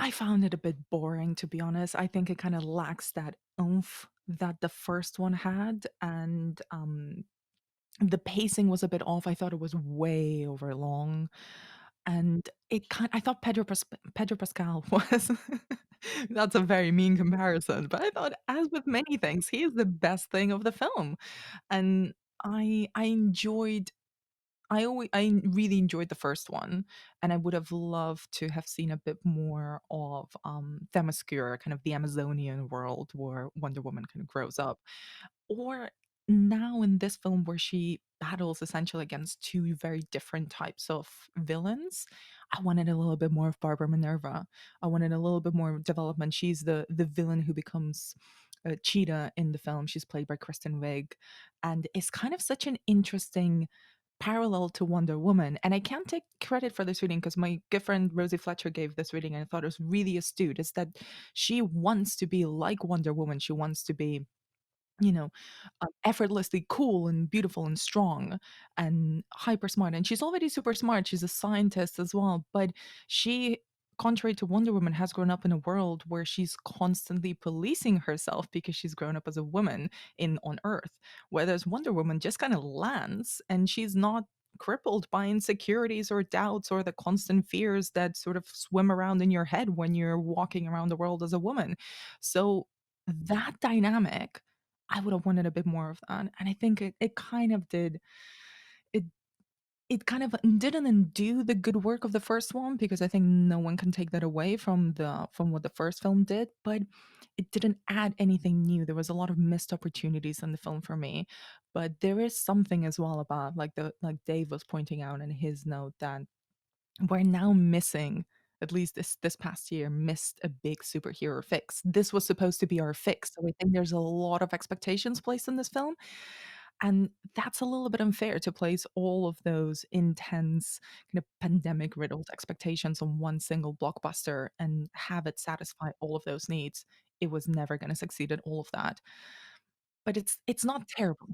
I found it a bit boring, to be honest. I think it kinda lacks that oomph that the first one had, and, the pacing was a bit off. I thought it was way over long, and I thought Pedro Pascal was that's a very mean comparison, but I thought, as with many things, he is the best thing of the film, and I enjoyed I really enjoyed the first one, and I would have loved to have seen a bit more of, Themyscira, kind of the Amazonian world where Wonder Woman kind of grows up. Or now in this film where she battles essentially against 2 very different types of villains, I wanted a little bit more of Barbara Minerva. I wanted a little bit more development. She's the villain who becomes, Cheetah in the film. She's played by Kristen Wiig, and it's kind of such an interesting parallel to Wonder Woman, and I can't take credit for this reading because my good friend Rosie Fletcher gave this reading, and I thought it was really astute, is that she wants to be like Wonder Woman. She wants to be, you know, effortlessly cool and beautiful and strong and hyper smart. And she's already super smart. She's a scientist as well. But she, contrary to Wonder Woman, has grown up in a world where she's constantly policing herself because she's grown up as a woman in on Earth. Whereas Wonder Woman just kind of lands and she's not crippled by insecurities or doubts or the constant fears that sort of swim around in your head when you're walking around the world as a woman. So that dynamic, I would have wanted a bit more of that, and I think it kind of did. It it kind of didn't undo the good work of the first one because I think no one can take that away from what the first film did, but it didn't add anything new. There was a lot of missed opportunities in the film for me, but there is something as well about, like Dave was pointing out in his note, that we're now missing, at least this past year, missed a big superhero fix. This was supposed to be our fix, so I think there's a lot of expectations placed in this film, and that's a little bit unfair to place all of those intense, kind of pandemic-riddled expectations on one single blockbuster and have it satisfy all of those needs. It was never gonna succeed at all of that, but it's not terrible.